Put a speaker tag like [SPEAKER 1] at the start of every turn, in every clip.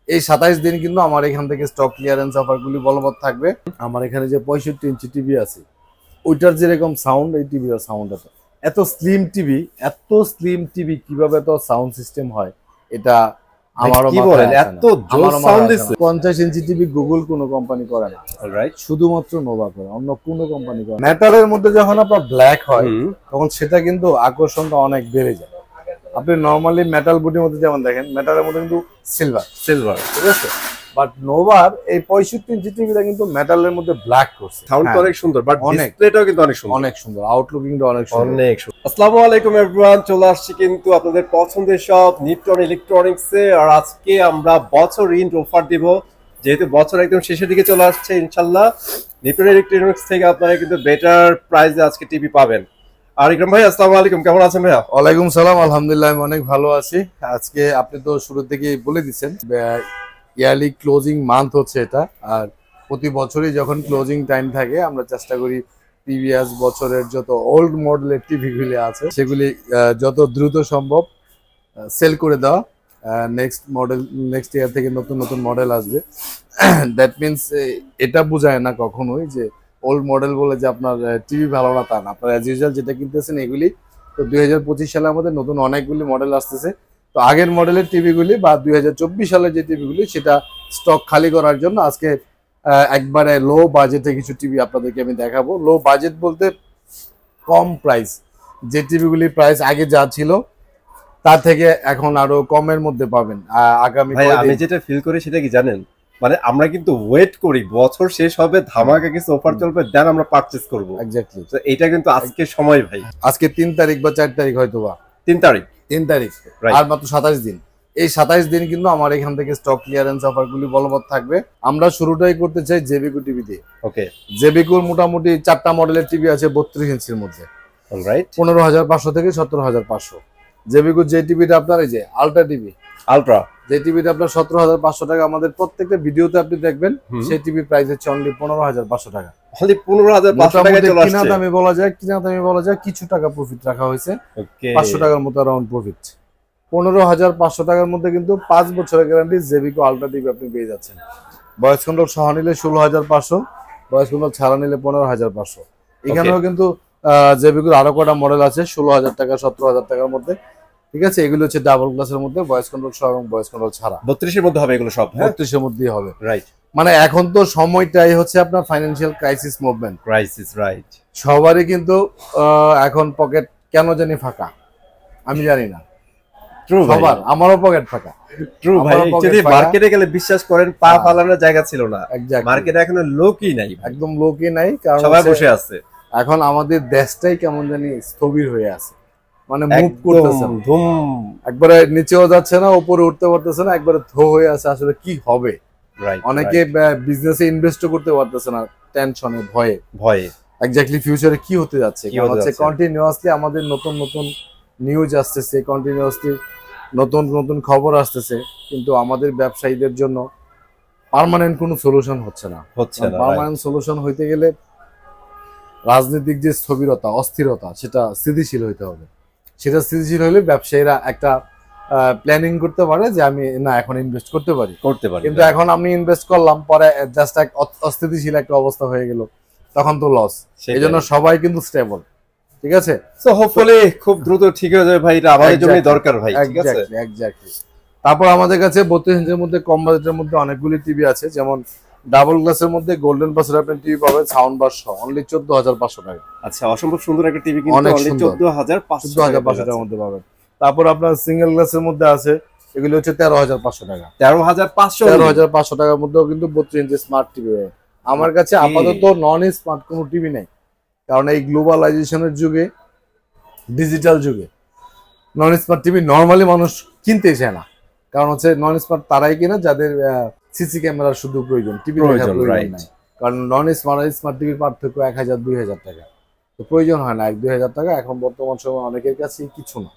[SPEAKER 1] এই 27 দিন কিন্তু আমার এখান থেকে স্টক ক্লিয়ারেন্স অফারগুলি বলবৎ থাকবে। আমার এখানে যে 65 ইঞ্চি টিভি আছে ওইটার যেরকম সাউন্ড, এই টিভির সাউন্ড এত স্লিম টিভি, এত স্লিম টিভি কিভাবে এত সাউন্ড সিস্টেম হয় এটা আমারও এত জোর সাউন্ড দিচ্ছে। 50 ইঞ্চি টিভি গুগল কোনো কোম্পানি করে না, অলরাইট, শুধুমাত্র নোভা করে, অন্য কোনো কোম্পানি করে। মেটালের মধ্যে যখন আপনার ব্ল্যাক হয় তখন সেটা কিন্তু আকর্ষণটা অনেক বেড়ে যায়। আপনি নরমালি মেটাল বডির মধ্যে যেমন দেখেন, মেটালের মধ্যে কিন্তু সিলভার, ঠিক আছে, বাট নোভার এই 65 ইঞ্চি টিভিটা কিন্তু মেটালের মধ্যে ব্ল্যাক করছে।
[SPEAKER 2] সাউন্ডটা অনেক সুন্দর, বাট ডিসপ্লেটাও কিন্তু অনেক সুন্দর,
[SPEAKER 1] আউটলুকিংটা অনেক সুন্দর।
[SPEAKER 2] আসসালামু আলাইকুম এভরিওয়ান, চলে আসছি কিন্তু আপনাদের পছন্দের সব নিপটন ইলেকট্রনিক্সে। আর আজকে আমরা বছর এন্ড অফার দিব, যেহেতু বছর একদম শেষের দিকে চলে আসছে। ইনশাআল্লাহ নিপটন ইলেকট্রনিক্স থেকে আপনারা কিন্তু বেটার প্রাইসে আজকে টিভি পাবেন। আর ইকরাম ভাই, আসসালামু আলাইকুম, কেমন আছেন ভাইয়া?
[SPEAKER 1] ওয়ালাইকুম সালাম, আলহামদুলিল্লাহ আমি অনেক ভালো আছি। আজকে আপনি তো শুরু থেকে বলে দিচ্ছেন ইয়ারলি ক্লোজিং মান্থ হচ্ছে এটা, আর প্রতি বছরই যখন ক্লোজিং টাইম থাকে আমরা চেষ্টা করি প্রিভিয়াস বছরের যত ওল্ড মডেলের টিভিগুলি আছে সেগুলি যত দ্রুত সম্ভব সেল করে দেওয়া। নেক্সট ইয়ার থেকে নতুন নতুন মডেল আসবে। দ্যাট মিনস এটা বোঝায় না কখনোই যে ওল্ড মডেল বলে যে আপনার টিভি ভালো না, তা না। আপনার অ্যাজ ইউজুয়াল যেটা কিনতেছেন এগুলি তো 2025 সালের মধ্যে নতুন অনেকগুলি মডেল আসতেছে। তো আগের মডেলের টিভিগুলি বা 2024 সালের যে টিভিগুলি সেটা স্টক খালি করার জন্য আজকে একবারে লো বাজেটে কিছু টিভি আপনাদেরকে আমি দেখাবো। লো বাজেট বলতে কম প্রাইস, যে টিভিগুলির প্রাইস আগে যা ছিল তার থেকে এখন আরো কমের মধ্যে পাবেন। আগামী
[SPEAKER 2] আমি যেটা ফিল করি সেটা কি জানেন, মানে আমরা কিন্তু ওয়েট করি বছর শেষ হবে, ধামাকা কিছু অফার চলবে, দেন আমরা পারচেজ করব।
[SPEAKER 1] এক্স্যাক্টলি,
[SPEAKER 2] তো এটা কিন্তু আজকে সময় ভাই।
[SPEAKER 1] আজকে 3 তারিখ বা 4 তারিখ, হয়তো বা
[SPEAKER 2] 3 তারিখ,
[SPEAKER 1] আর মাত্র 27 দিন। এই 27 দিন কিন্তু আমার এখান থেকে স্টক ক্লিয়ারেন্স অফারগুলি বলবৎ থাকবে। আমরা শুরুটাই করতে চাই জেবিকো টিভি দিয়ে।
[SPEAKER 2] ওকে,
[SPEAKER 1] জেবিকোর মোটামুটি 4টা মডেলের টিভি আছে 32 ইঞ্চির মধ্যে,
[SPEAKER 2] অলরাইট,
[SPEAKER 1] 15,500 থেকে 17,500। জেবিকো যে টিভিটা আপনার এই যে আলট্রা যে টিভিটা আপনার 17,500 টাকা, আমাদের প্রত্যেকটা ভিডিওতে আপনি দেখবেন সেই টিভি প্রাইস হচ্ছে অনলি 15,500 টাকা।
[SPEAKER 2] খালি 15,500 টাকা চলে আসছে।
[SPEAKER 1] কিনা দামে বলা যায় কিছু টাকা প্রফিট রাখা হয়েছে, 500 টাকার মতো অ্যারাউন্ড প্রফিট। 15,500 টাকার মধ্যে কিন্তু 5 বছরের গ্যারান্টি জেবিকো আলট্রা টিভি আপনি পেয়ে যাচ্ছেন। ভয়েস কন্ট্রোল সহ নিলে 16,500, ভয়েস কন্ট্রোল ছাড়া নিলে 15,500। এখানেও কিন্তু জেবিকোর আরো কয়টা মডেল আছে 16,000 টাকা, 17,000 টাকার মধ্যে, ঠিক আছে। এগুলো হচ্ছে ডাবল গ্লাসের মধ্যে, ভয়েস কন্ট্রোল সহ এবং ভয়েস কন্ট্রোল ছাড়া।
[SPEAKER 2] 32 এর মধ্যে হবে এগুলো সব?
[SPEAKER 1] 32 এর মধ্যেই হবে,
[SPEAKER 2] রাইট।
[SPEAKER 1] মানে এখন তো সময়টাই হচ্ছে আপনার ফাইন্যান্সিয়াল ক্রাইসিস মুভমেন্ট,
[SPEAKER 2] রাইট।
[SPEAKER 1] সবারই কিন্তু এখন পকেট কেন জানি ফাঁকা, আমি জানি না।
[SPEAKER 2] ট্রু,
[SPEAKER 1] সবার, আমারও পকেট ফাঁকা।
[SPEAKER 2] ট্রু ভাই, যদি মার্কেটে গেলে বিশ্বাস করেন পা ফালানোর জায়গা ছিল না। মার্কেটে এখন লোকই নাই,
[SPEAKER 1] একদম লোকই নাই, কারণ
[SPEAKER 2] সবাই বসে আছে।
[SPEAKER 1] এখন আমাদের দেশটাই কেমন জানি স্থবির হয়ে আছে, মানে মুভ করতেছে না, একবারে নিচেও যাচ্ছে না, উপরে উঠতে পারতেছে না, একবারে ধো হয়ে আছে। আসলে কি হবে, অনেকে বিজনেসে ইনভেস্ট করতে পারতেছে না, টেনশনে, ভয়ে এক্স্যাক্টলি ফিউচারে কি হতে যাচ্ছে। কারণ হচ্ছে কন্টিনিউয়াসলি আমাদের নতুন নতুন নিউজ আসতেছে, কন্টিনিউয়াসলি নতুন নতুন খবর আসতেছে, কিন্তু আমাদের ব্যবসায়ীদের জন্য পার্মানেন্ট কোনো সলিউশন হচ্ছে না। পার্মানেন্ট সলিউশন হইতে গেলে রাজনৈতিক যে স্থবিরতা, অস্থিরতা, সেটা স্থিতিশীল হইতে হবে। সেটা স্থিতিশীল হলে ব্যবসায়ীরা একটা প্ল্যানিং করতে পারে যে আমি না এখন ইনভেস্ট করতে পারি। কিন্তু এখন আমি ইনভেস্ট করলাম, পরে জাস্ট এক অস্থিতিশীল একটা অবস্থা হয়ে গেল, তখন তো লস। এই জন্য সবাই কিন্তু স্টেবল, ঠিক আছে।
[SPEAKER 2] সো হোপফুলি খুব দ্রুত ঠিক হয়ে যাবে ভাই, এটা আমাদের জন্য দরকার ভাই, ঠিক আছে।
[SPEAKER 1] এক্স্যাক্টলি। তারপর আমাদের কাছে 32 ইঞ্চের মধ্যে কম বাজেটের মধ্যে অনেকগুলি টিভি আছে, যেমন ডাবল গ্লাসের মধ্যে গোল্ডেন প্লাসের আপনি টিভি পাবেন সাউন্ড বার সহ অনলি 14,500 টাকা।
[SPEAKER 2] আচ্ছা, অসম্ভব সুন্দর একটা টিভি কিন্তু অনলি 14,500
[SPEAKER 1] টাকার মধ্যে পাবেন। তারপর আপনার সিঙ্গেল গ্লাসের মধ্যে আছে, এগুলো হচ্ছে 13,500 টাকা।
[SPEAKER 2] 13,500
[SPEAKER 1] টাকার মধ্যেও কিন্তু 32 ইঞ্চি স্মার্ট টিভি। আমার কাছে আপাতত নন স্মার্ট কোনো টিভি নেই, কারণ এই গ্লোবালাইজেশনের যুগে, ডিজিটাল যুগে নন স্মার্ট টিভি নর্মালি মানুষ কিনতেই চায় না। কারণ হচ্ছে নন স্মার্ট তারাই কিনা যাদের সিসি ক্যামেরার শুধু প্রয়োজন, টিভি দেখার প্রয়োজন নাই। কারণ নন স্মার্ট টিভির পার্থক্য 1,000-2,000 টাকা, তো প্রয়োজন হয় না 1-2,000 টাকা। এখন বর্তমান সময় অনেকের কাছে কিছু না,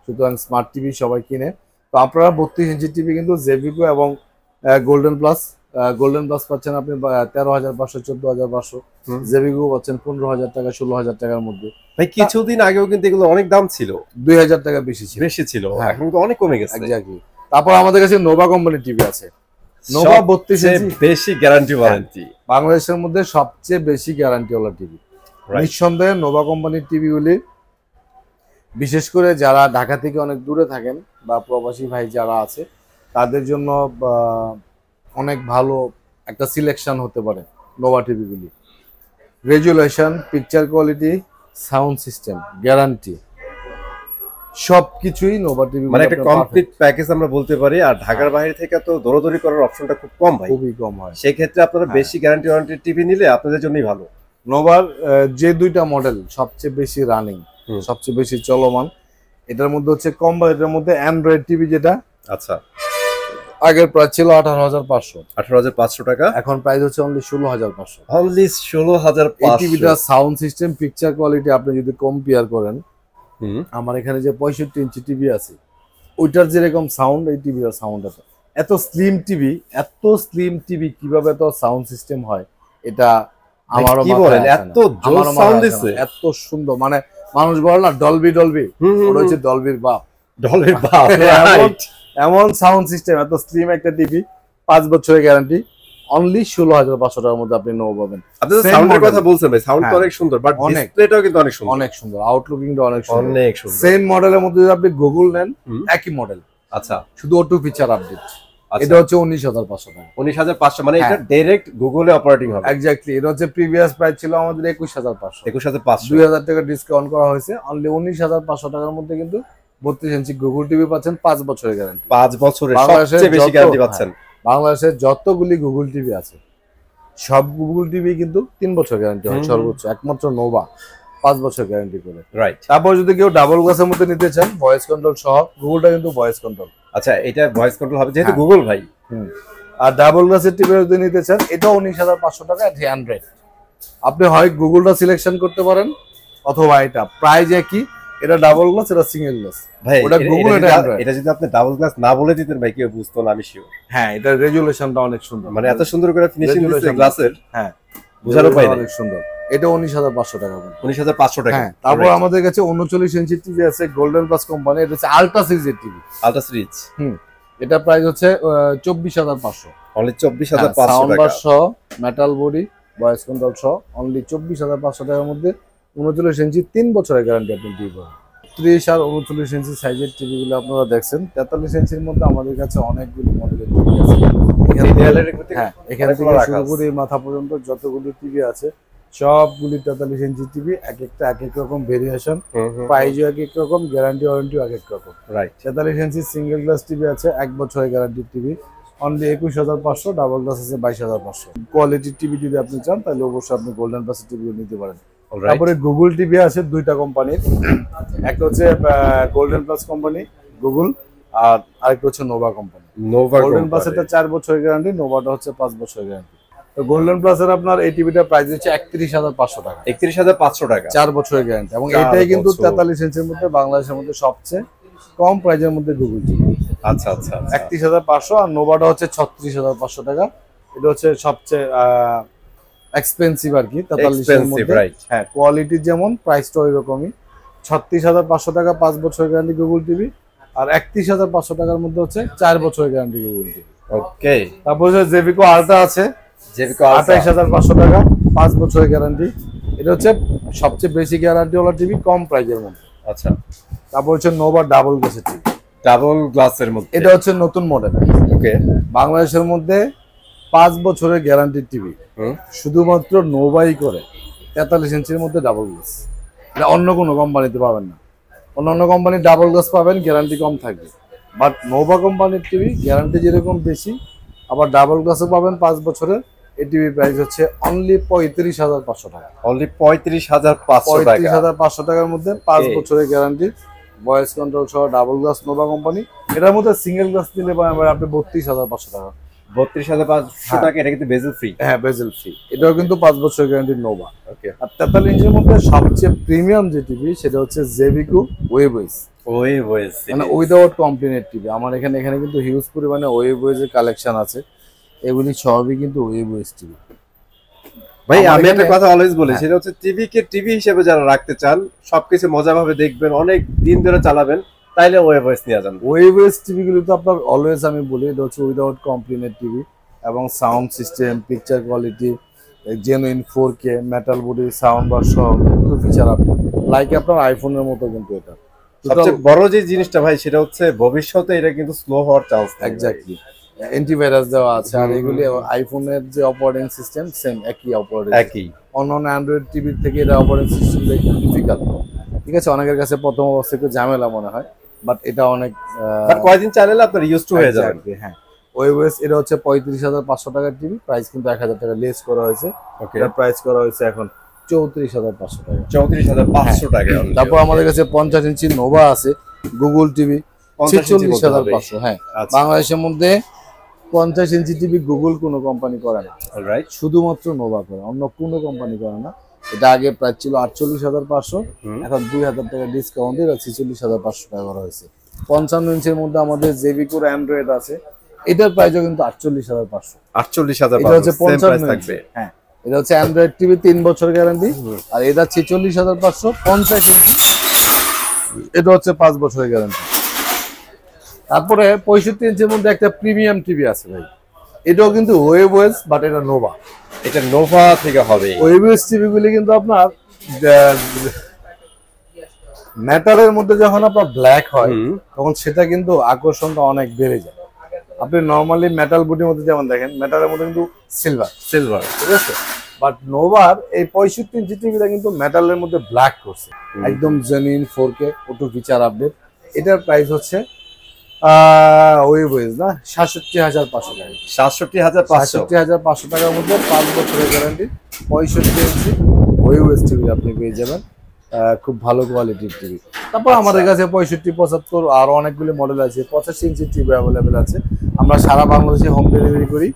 [SPEAKER 1] সুতরাং স্মার্ট টিভি সবাই কিনে। তো আপনারা 32 ইঞ্চি টিভি কিন্তু জেবিকো এবং গোল্ডেন প্লাস পাচ্ছেন আপনি 13,500, 14,500। জেবিকো পাচ্ছেন 15,000 টাকা, 16,000 টাকার মধ্যে।
[SPEAKER 2] ভাই কিছুদিন আগেও কিন্তু এগুলো অনেক দাম ছিল,
[SPEAKER 1] 2,000 টাকা বেশি ছিল।
[SPEAKER 2] এখন তো অনেক কমে গেছে।
[SPEAKER 1] এক্স্যাক্টলি। তারপর আমাদের কাছে নোভা কোম্পানির টিভি আছে, নোভা 32 ইঞ্চি
[SPEAKER 2] বেশি গ্যারান্টি ওয়ারেন্টি
[SPEAKER 1] বাংলাদেশের মধ্যে সবচেয়ে বেশি গ্যারান্টিওয়ালা টিভি। নিঃসন্দেহে নোভা কোম্পানির টিভিগুলি, বিশেষ করে যারা ঢাকা থেকে অনেক দূরে থাকেন বা প্রবাসী ভাই যারা আছে তাদের জন্য অনেক ভালো একটা সিলেকশন হতে পারে নোভা টিভিগুলি। Resolution, picture quality, sound system, guarantee সবকিছুই নোভা টিভি
[SPEAKER 2] মানে একটা কমপ্লিট প্যাকেজ আমরা বলতে পারি। আর ঢাকার বাইরে থেকে তো দৌড়াদৌড়ি করার অপশনটা খুব কম ভাই,
[SPEAKER 1] খুবই কম হয়।
[SPEAKER 2] সেই ক্ষেত্রে আপনারা বেশি গ্যারান্টি ওয়ারেন্টি টিভি নিলে আপনাদের জন্যই ভালো।
[SPEAKER 1] নোভার যে দুইটা মডেল সবচেয়ে বেশি রানিং, সবচেয়ে বেশি চলমান, এটার মধ্যে হচ্ছে কম বাজেটের মধ্যে অ্যান্ড্রয়েড টিভি, যেটা
[SPEAKER 2] আচ্ছা
[SPEAKER 1] আগের প্রাইস ছিল 18,500,
[SPEAKER 2] 18,500 টাকা,
[SPEAKER 1] এখন প্রাইস হচ্ছে অনলি 16,500।
[SPEAKER 2] অনলি 16,500।
[SPEAKER 1] এই টিভিটা সাউন্ড সিস্টেম, পিকচার কোয়ালিটি আপনি যদি কম্পেয়ার করেন, আমার এখানে যে 65 ইঞ্চি টিভি আছে ওইটার যেরকম সাউন্ড, এই টিভিটার সাউন্ড এত স্লিম টিভি, এত স্লিম টিভি কিভাবে এত সাউন্ড সিস্টেম হয় এটা আমারও
[SPEAKER 2] কি বলেন, এত জোর সাউন্ড দিছে,
[SPEAKER 1] এত সুন্দর। মানে মানুষ বলে না ডলবি ডলবি, ওটা হচ্ছে ডলবির বাপ,
[SPEAKER 2] ডলবির বাপ।
[SPEAKER 1] এমন সাউন্ড সিস্টেম, এত স্লিম একটা টিভি, 5 বছরের গ্যারান্টি, অনলি 16,500 টাকার মধ্যে আপনি নেওয়া পাবেন।
[SPEAKER 2] আপনি সাউন্ডের কথা বলছেন ভাই, সাউন্ড তো অনেক সুন্দর, বাট ডিসপ্লেটাও কিন্তু অনেক সুন্দর,
[SPEAKER 1] অনেক সুন্দর, আউটলুকিংটা অনেক সুন্দর,
[SPEAKER 2] অনেক সুন্দর।
[SPEAKER 1] সেম মডেলের মধ্যে যদি আপনি গুগল নেন, একই মডেল,
[SPEAKER 2] আচ্ছা,
[SPEAKER 1] শুধু অটো ফিচার আপডেট। এটা হচ্ছে 19,500 টাকা।
[SPEAKER 2] 19,500 মানে এটা ডাইরেক্ট গুগলে অপারেটিং হবে।
[SPEAKER 1] এক্স্যাক্টলি, এটা হচ্ছে প্রিভিয়াস প্রাইস ছিল আমাদের 21,500,
[SPEAKER 2] 21,500,
[SPEAKER 1] 2,000 টাকা ডিসকাউন্ট করা হয়েছে, অনলি 19,500 টাকার মধ্যে কিন্তু 32 ইঞ্চি গুগল টিভি পাচ্ছেন, 5 বছরের গ্যারান্টি।
[SPEAKER 2] 5 বছরের সবচেয়ে বেশি গ্যারান্টি পাচ্ছেন।
[SPEAKER 1] বাংলাদেশের যতগুলি গুগল টিভি আছে সব গুগল টিভি কিন্তু 3 বছর গ্যারান্টি হয় সর্বোচ্চ, একমাত্র নোভা 5 বছর গ্যারান্টি করে।
[SPEAKER 2] রাইট।
[SPEAKER 1] তারপর যদি কেউ ডাবল গ্লাসের মধ্যে নিতে চান, ভয়েস কন্ট্রোল সহ, গুগলটা কিন্তু ভয়েস কন্ট্রোল।
[SPEAKER 2] আচ্ছা, এটা ভয়েস কন্ট্রোল হবে যেহেতু গুগল ভাই।
[SPEAKER 1] আর ডাবল গ্লাসের টিভি যদি নিতে চান, এটাও 19,500 টাকা, অ্যান্ড্রয়েড। আপনি হয় গুগলটা সিলেকশন করতে পারেন অথবা এটা, প্রাইস একই, এটা ডাবল গ্লাস, এটা সিঙ্গেল গ্লাস
[SPEAKER 2] ভাই।
[SPEAKER 1] ওটা গুগল, এটা অ্যান্ড্রয়েড।
[SPEAKER 2] এটা যদি আপনি ডাবল গ্লাস না বলে দিতেন ভাই, কেউ বুঝতো না, আমি শিওর।
[SPEAKER 1] হ্যাঁ, এটা রেজুলেশনটা অনেক সুন্দর,
[SPEAKER 2] মানে এত সুন্দর করে ফিনিশিং দিয়েছে গ্লাসের,
[SPEAKER 1] হ্যাঁ
[SPEAKER 2] বুঝারও পাই
[SPEAKER 1] অনেক সুন্দর। এটা 19,500 টাকা।
[SPEAKER 2] 19,500 টাকা।
[SPEAKER 1] হ্যাঁ, তারপর আমাদের কাছে 39 ইঞ্চি টিভি আছে, গোল্ডেন প্লাস কোম্পানি, এটা হচ্ছে আলট্রা সিরিজের টিভি,
[SPEAKER 2] আলট্রা সিরিজ।
[SPEAKER 1] এটা প্রাইস হচ্ছে 24,500,
[SPEAKER 2] অনলি 24,500
[SPEAKER 1] সাউন্ড
[SPEAKER 2] টাকা।
[SPEAKER 1] বার সহ, মেটাল বডি, ভয়েস কন্ট্রোল সহ, অনলি 24,500 টাকার মধ্যে 39 ইঞ্চি 3 বছরের গ্যারান্টি আপনি টিভি পাবেন। 30 আর 39 ইঞ্চি সাইজের টিভিগুলো আপনারা দেখছেন। 43 ইঞ্চির মধ্যে আমাদের কাছে অনেকগুলি মডেলের টিভি আছে। হ্যাঁ, এখানে থেকে শুরু করে মাথা পর্যন্ত যতগুলি টিভি আছে সবগুলি 43 ইঞ্চি টিভি, এক একটা এক এক রকম ভেরিয়েশন, প্রাইসও এক এক রকম, গ্যারান্টি ওয়ারেন্টিও এক এক রকম।
[SPEAKER 2] রাইট।
[SPEAKER 1] 43 ইঞ্চি সিঙ্গেল গ্লাস টিভি আছে, 1 বছরের গ্যারান্টির টিভি, অনলি 21,500, ডাবল গ্লাস আছে 22,500। কোয়ালিটির টিভি যদি আপনি চান তাহলে অবশ্যই আপনি গোল্ডেন প্লাসের টিভি নিতে পারেন। তারপরে গুগল টিভি আছে দুইটা কোম্পানির, একটা হচ্ছে গোল্ডেন প্লাস কোম্পানি গুগল, আর আরেকটা হচ্ছে নোভা কোম্পানি। গোল্ডেন প্লাস এটা 4 বছরের গ্যারান্টি, নোভাটা হচ্ছে 5 বছরের গ্যারান্টি। তো গোল্ডেন প্লাসের আপনার এই টিভিটার প্রাইস হচ্ছে 31,500 টাকা,
[SPEAKER 2] 31,500 টাকা,
[SPEAKER 1] 4 বছরের গ্যারান্টি। এবং এটাই কিন্তু 43 ইঞ্চির মধ্যে বাংলাদেশের মধ্যে সবচেয়ে কম প্রাইজের মধ্যে গুগল টিভি।
[SPEAKER 2] আচ্ছা আচ্ছা,
[SPEAKER 1] 31,500। আর নোভাটা হচ্ছে 36,500 টাকা, এটা হচ্ছে সবচেয়ে এক্সপেন্সিভ আর কি 43 এর মধ্যে। হ্যাঁ, কোয়ালিটি যেমন, প্রাইসটা ওই রকমই। 36,500 টাকা 5 বছরের গ্যারান্টি গুগল টিভি, আর 31,500 টাকার মধ্যে হচ্ছে 4 বছরের গ্যারান্টি গুগল টিভি।
[SPEAKER 2] ওকে।
[SPEAKER 1] তারপর হচ্ছে জেভিকো আলট্রা আছে,
[SPEAKER 2] জেভিকো আলট্রা
[SPEAKER 1] 28,500 টাকা, 5 বছরের গ্যারান্টি। এটা হচ্ছে সবচেয়ে বেশি গ্যারান্টি ওয়ালা টিভি, কম প্রাইজের মধ্যে।
[SPEAKER 2] আচ্ছা।
[SPEAKER 1] তারপর হচ্ছে নোভা ডাবল গ্লাসের টিভি,
[SPEAKER 2] ডাবল গ্লাসের মধ্যে,
[SPEAKER 1] এটা হচ্ছে নতুন মডেল।
[SPEAKER 2] ওকে।
[SPEAKER 1] বাংলাদেশের মধ্যে 5 বছরের গ্যারান্টির টিভি, শুধুমাত্র নোভাই করে, 43 ইঞ্চির মধ্যে ডাবল গ্লাস। এটা অন্য কোনো কোম্পানিতে পাবেন না। অন্য কোম্পানির ডাবল গ্লাস পাবেন, গ্যারান্টি কম থাকবে, বাট নোভা কোম্পানির টিভি গ্যারান্টি যেরকম বেশি, আবার ডাবল গ্লাসও পাবেন 5 বছরের। এই টিভির প্রাইস হচ্ছে অনলি 35,500 টাকা,
[SPEAKER 2] অনলি 35,500 টাকা,
[SPEAKER 1] 35,500 টাকার মধ্যে 5 বছরের গ্যারান্টি, ভয়েস কন্ট্রোল সহ, ডাবল গ্লাস, নোভা কোম্পানি। এটার মধ্যে সিঙ্গেল গ্লাস নিলে পাবেন আপনি 32,500 টাকা।
[SPEAKER 2] 32,500 টাকা। এটা কিন্তু বেজেল ফ্রি।
[SPEAKER 1] হ্যাঁ, বেজেল ফ্রি। এটাও কিন্তু 5 বছরের গ্যারান্টি নোভা। ওকে। আর 43 ইঞ্চির মধ্যে সবচেয়ে প্রিমিয়াম যে টিভি সেটা হচ্ছে জেভিকো ওয়েবওয়েজ, মানে উইদাউট কমপ্লেনের টিভি। আমার এখানে কিন্তু হিউজ পরিমাণে ওয়েবওয়েজের কালেকশন আছে, এগুলি সবই কিন্তু ওয়েবওয়েজ টিভি।
[SPEAKER 2] ভাই আমি একটা কথা অলওয়েজ বলি, সেটা হচ্ছে টিভি কে টিভি হিসেবে যারা রাখতে চান, সবকিছু মজাভাবে দেখবেন, অনেক দিন ধরে চালাবেন, তাইলে ওয়েভওয়েস নিয়ে যান।
[SPEAKER 1] ওয়েভওয়েস টিভি গুলো তো আপনার অলওয়েজ আমি বলি এটা হচ্ছে উইদাউট কমপ্লেনের টিভি, এবং sound system, picture quality, genuine 4K metal body sound bar সহ একটু ফিচার আপনি লাইক আপনার আইফোনের মতো কিন্তু এটা
[SPEAKER 2] সবচেয়ে বড় যে জিনিসটা ভাই সেটা হচ্ছে ভবিষ্যতে এটা কিন্তু স্লো হওয়ার চান্স
[SPEAKER 1] এক্স্যাক্টলি অ্যান্টিভাইরাস দেওয়া আছে, আর এগুলি আইফোনের যে অপারেটিং সিস্টেম সেম একই অপারেটিং,
[SPEAKER 2] একই।
[SPEAKER 1] অন্যান্য অ্যান্ড্রয়েড টিভির থেকে এটা অপারেটিং সিস্টেম একটু ডিফিকাল্ট, ঠিক আছে, অনেকের কাছে প্রথম অবস্থায় একটু ঝামেলা মনে হয়, বাট এটা অনেক
[SPEAKER 2] কয়েকদিন চালালে আপনার ইউজ টু হয়ে যাবে।
[SPEAKER 1] হ্যাঁ, ওয়েভওয়েস এটা হচ্ছে 35,500 টাকার টিভি, প্রাইস কিন্তু 1,000 টাকা লেস করা হয়েছে,
[SPEAKER 2] ওকে,
[SPEAKER 1] এটার প্রাইস করা হয়েছে এখন 34,500 টাকা।
[SPEAKER 2] 34,500 টাকা।
[SPEAKER 1] তারপর আমাদের কাছে 50 ইঞ্চি নোভা আছে, গুগল টিভি 46,500। হ্যাঁ, বাংলাদেশের মধ্যে 50 ইঞ্চি টিভি গুগল কোনো কোম্পানি করে না,
[SPEAKER 2] অলরাইট,
[SPEAKER 1] শুধুমাত্র নোভা করে, অন্য কোনো কোম্পানি করে না। এটা আগে প্রাইস ছিল 48,500, এখন 2,000 টাকা ডিসকাউন্ট দিয়ে 46,500 টাকা করা হয়েছে। 55 ইঞ্চির মধ্যে আমাদের জেবিকোর অ্যান্ড্রয়েড আছে, এটার প্রাইসও কিন্তু 48,500।
[SPEAKER 2] 48,500
[SPEAKER 1] এটা হচ্ছে 55 থাকবে। হ্যাঁ, এটা হচ্ছে অ্যান্ড্রয়েড টিভি 3 বছর গ্যারান্টি, আর এটা 46,500 50 ইঞ্চি, এটা হচ্ছে 5 বছরের গ্যারান্টি। তারপরে 65 ইঞ্চির মধ্যে একটা প্রিমিয়াম টিভি আছে ভাই, এটাও কিন্তু ওয়েভওয়েস, বাট এটা নোভা,
[SPEAKER 2] এটা নোভা থেকে হবে।
[SPEAKER 1] ওয়েভওয়েস টিভি গুলি কিন্তু আপনার মেটালের মধ্যে যখন আপনার ব্ল্যাক হয় তখন সেটা কিন্তু আকর্ষণটা অনেক বেড়ে যায়। আপনি নর্মালি মেটাল বডির মধ্যে যেমন দেখেন, মেটালের মধ্যে কিন্তু সিলভার, ঠিক আছে, বাট নোভার এই 65 ইঞ্চি টিভিটা কিন্তু মেটালের মধ্যে ব্ল্যাক করছে, একদম genuine 4K auto feature update. এটার প্রাইস হচ্ছে ওয়েভওয়েস না 67,500 টাকা।
[SPEAKER 2] 67,500
[SPEAKER 1] টাকার মধ্যে 5 বছরের গ্যারান্টি, 65 ইঞ্চি ওয়েভওয়েস টিভি আপনি পেয়ে যাবেন, খুব ভালো কোয়ালিটির টিভি। তারপর আমাদের কাছে 65, 75 আরো অনেকগুলো মডেল আছে, 85 ইঞ্চি টিভি অ্যাভেলেবেল আছে। আমরা সারা বাংলাদেশে হোম ডেলিভারি করি।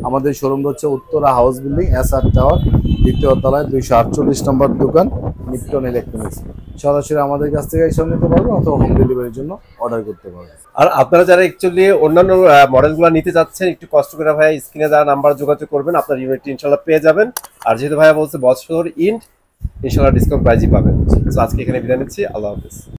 [SPEAKER 1] আমাদের শোরুমটা হচ্ছে Uttara house building SR tower, দ্বিতীয় তলায় 248 নম্বর দোকান, নিপটন ইলেকট্রনিক্স। সরাসরি আমাদের কাছ থেকে এসে নিতে পারবেন অথবা হোম ডেলিভারির জন্য অর্ডার করতে পারবেন।
[SPEAKER 2] আর আপনারা যারা অ্যাকচুয়ালি অন্যান্য মডেলগুলো নিতে চাচ্ছেন, একটু কষ্ট করে ভাই স্ক্রিনে দেওয়া নাম্বার যোগাযোগ করবেন, আপনার ইউনিটটি ইনশাআল্লাহ পেয়ে যাবেন। আর যেহেতু ভাইয়া বলছে বছর ইন্ড, ইনশাআল্লাহ ডিসকাউন্ট প্রাইজই পাবেন। তো আজকে এখানে বিদায় নিচ্ছি, আল্লাহ হাফেজ।